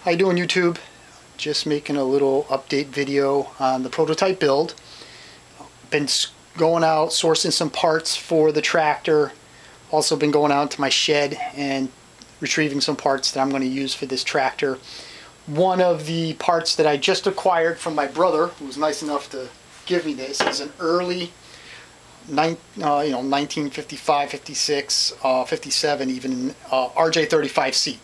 How you doing, YouTube? Just making a little update video on the prototype build. Been going out sourcing some parts for the tractor. Also been going out to my shed and retrieving some parts that I'm going to use for this tractor. One of the parts that I just acquired from my brother, who was nice enough to give me this, is an early 1955, 56, 57 even RJ35 seat.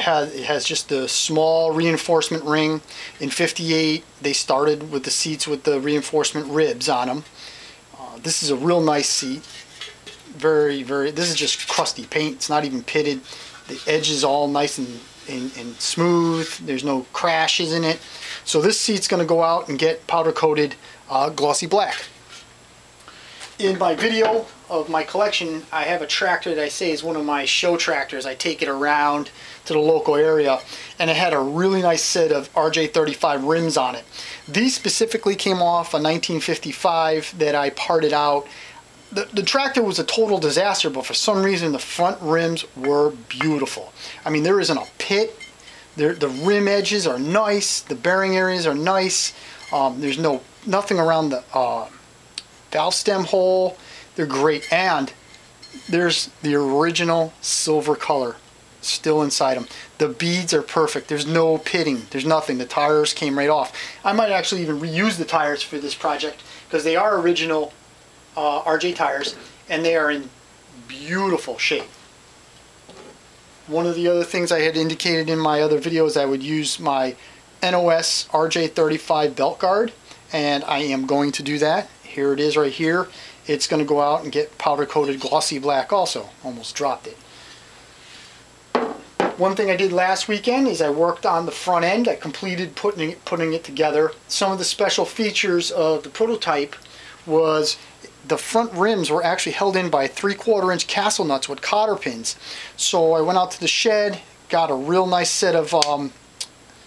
It has just a small reinforcement ring. In 58 they started with the seats with the reinforcement ribs on them. This is a real nice seat. This is just crusty paint. It's not even pitted. The edge is all nice and smooth. There's no crashes in it. So this seat's going to go out and get powder coated glossy black. In my video of my collection, I have a tractor that I say is one of my show tractors. I take it around to the local area, and it had a really nice set of RJ35 rims on it. These specifically came off a 1955 that I parted out. The tractor was a total disaster, but for some reason the front rims were beautiful. I mean, there isn't a pit. The rim edges are nice. The bearing areas are nice. There's nothing around the valve stem hole. They're great, and there's the original silver color still inside them. The beads are perfect. There's no pitting. There's nothing. The tires came right off. I might actually even reuse the tires for this project because they are original RJ tires, and they are in beautiful shape. One of the other things I had indicated in my other videos, I would use my NOS RJ35 belt guard, and I am going to do that. Here it is right here. It's going to go out and get powder coated glossy black also. Almost dropped it. One thing I did last weekend is I worked on the front end. I completed putting it together. Some of the special features of the prototype was the front rims were actually held in by 3/4 inch castle nuts with cotter pins. So I went out to the shed, got a real nice set of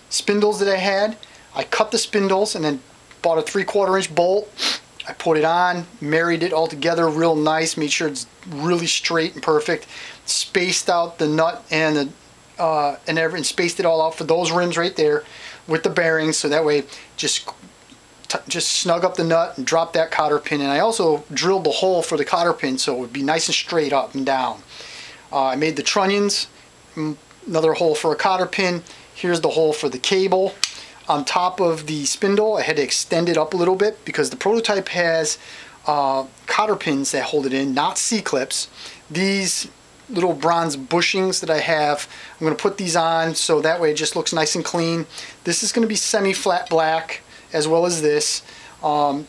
spindles that I had. I cut the spindles and then bought a 3/4 inch bolt. I put it on, married it all together real nice, made sure it's really straight and perfect. Spaced out the nut and spaced it all out for those rims right there with the bearings, so that way just snug up the nut and drop that cotter pin. And I also drilled the hole for the cotter pin so it would be nice and straight up and down. I made the trunnions, another hole for a cotter pin. Here's the hole for the cable. On top of the spindle, I had to extend it up a little bit because the prototype has cotter pins that hold it in, not C-clips. These little bronze bushings that I have, I'm going to put these on so that way it just looks nice and clean. This is going to be semi-flat black as well as this,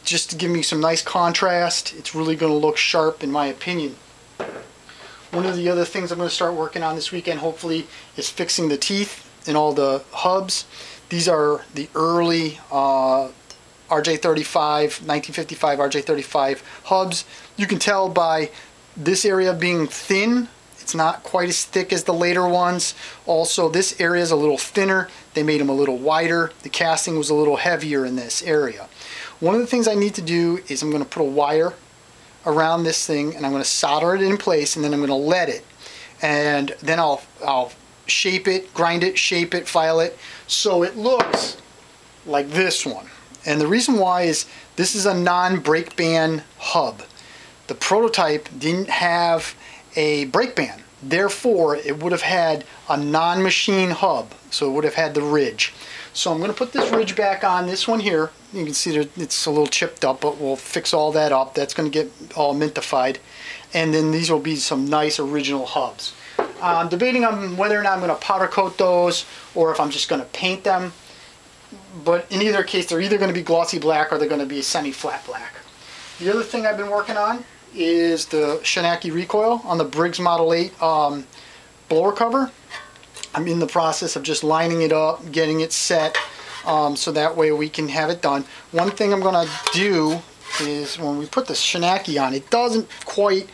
just to give me some nice contrast. It's really going to look sharp in my opinion. One of the other things I'm going to start working on this weekend hopefully is fixing the teeth in all the hubs. These are the early RJ35, 1955 RJ35 hubs. You can tell by this area being thin. It's not quite as thick as the later ones. Also, this area is a little thinner. They made them a little wider. The casting was a little heavier in this area. One of the things I need to do is I'm going to put a wire around this thing, and I'm going to solder it in place, and then I'm going to lead it. And then I'll shape it, grind it, shape it, file it, so it looks like this one. And the reason why is this is a non-brake band hub. The prototype didn't have a brake band, therefore it would have had a non-machine hub, so it would have had the ridge. So I'm going to put this ridge back on this one here. You can see that it's a little chipped up, but we'll fix all that up. That's going to get all mintified, and then these will be some nice original hubs. I'm debating on whether or not I'm going to powder coat those or if I'm just going to paint them, but in either case they're either going to be glossy black or they're going to be semi-flat black. The other thing I've been working on is the Shinaki recoil on the Briggs Model 8 blower cover. I'm in the process of just lining it up, getting it set, so that way we can have it done. One thing I'm going to do is when we put the Shinaki on, it doesn't quite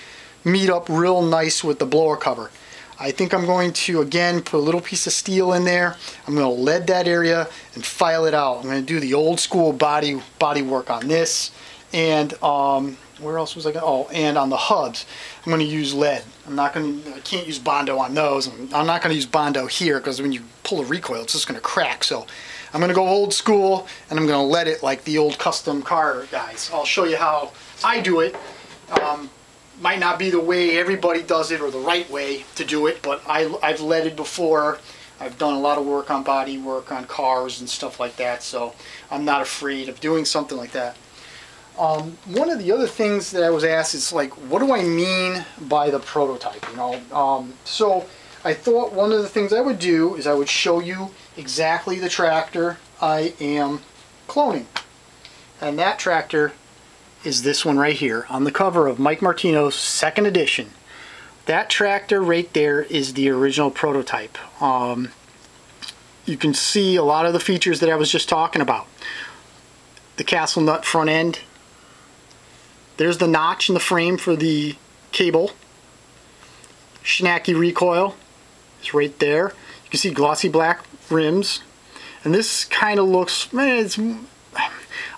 meet up real nice with the blower cover. I think I'm going to again put a little piece of steel in there. I'm going to lead that area and file it out. I'm going to do the old school body work on this, and where else was I going? Oh, and on the hubs, I'm going to use lead. I can't use Bondo on those. I'm not going to use Bondo here because when you pull a recoil, it's just going to crack. So I'm going to go old school, and I'm going to let it like the old custom car guys. I'll show you how I do it. Might not be the way everybody does it or the right way to do it, but I've leaded before. I've done a lot of work on body work on cars and stuff like that, so I'm not afraid of doing something like that. One of the other things that I was asked is like, what do I mean by the prototype? You know, so I thought one of the things I would do is I would show you exactly the tractor I am cloning, and that tractor is this one right here on the cover of Mike Martino's second edition. That tractor right there is the original prototype. You can see a lot of the features that I was just talking about. The castle nut front end. There's the notch in the frame for the cable. Schnacky recoil is right there. You can see glossy black rims. And this kind of looks,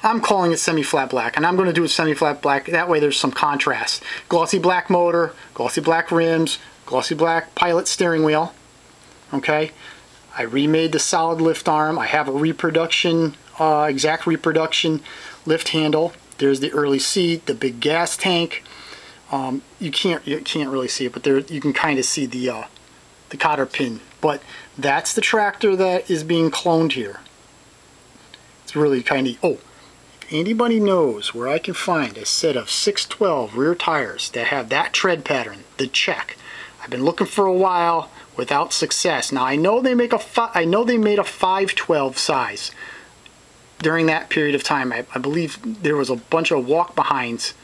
I'm calling it semi-flat black, and I'm going to do it semi-flat black. That way there's some contrast. Glossy black motor, glossy black rims, glossy black pilot steering wheel. Okay, I remade the solid lift arm. I have a reproduction, exact reproduction lift handle. There's the early seat, the big gas tank. You can't really see it, but there you can kind of see the cotter pin. But that's the tractor that is being cloned here. It's really kind of, oh, if anybody knows where I can find a set of 612 rear tires that have that tread pattern, the check. I've been looking for a while without success. Now I know they made a 512 size during that period of time. I believe there was a bunch of walk-behinds,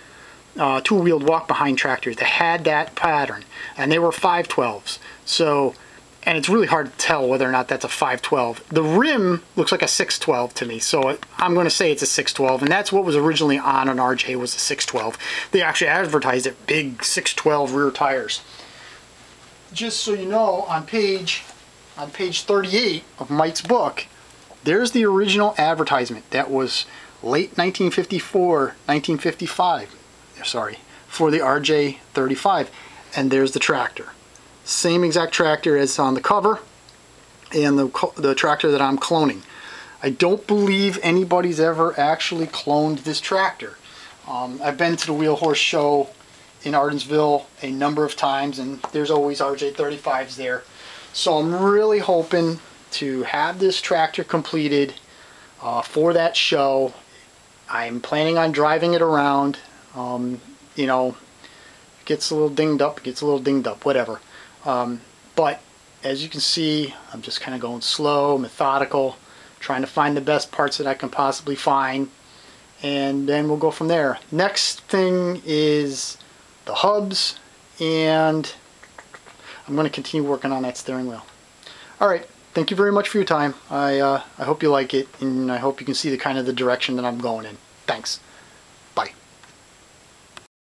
two-wheeled walk-behind tractors that had that pattern, and they were 512s. So, and it's really hard to tell whether or not that's a 512. The rim looks like a 612 to me, so I'm going to say it's a 612, and that's what was originally on an RJ, was a 612. They actually advertised it, big 612 rear tires. Just so you know, on page 38 of Mike's book, there's the original advertisement. That was late 1954, 1955, sorry, for the RJ35, and there's the tractor. Same exact tractor as on the cover, and the tractor that I'm cloning. I don't believe anybody's ever actually cloned this tractor. I've been to the Wheel Horse show in Ardensville a number of times, and there's always RJ35s there. So I'm really hoping to have this tractor completed for that show. I'm planning on driving it around. You know, gets a little dinged up, whatever. But as you can see, I'm just kind of going slow, methodical, trying to find the best parts that I can possibly find, and then we'll go from there. Next thing is the hubs, and I'm going to continue working on that steering wheel. Alright, thank you very much for your time. I hope you like it, and I hope you can see the kind of the direction that I'm going in. Thanks.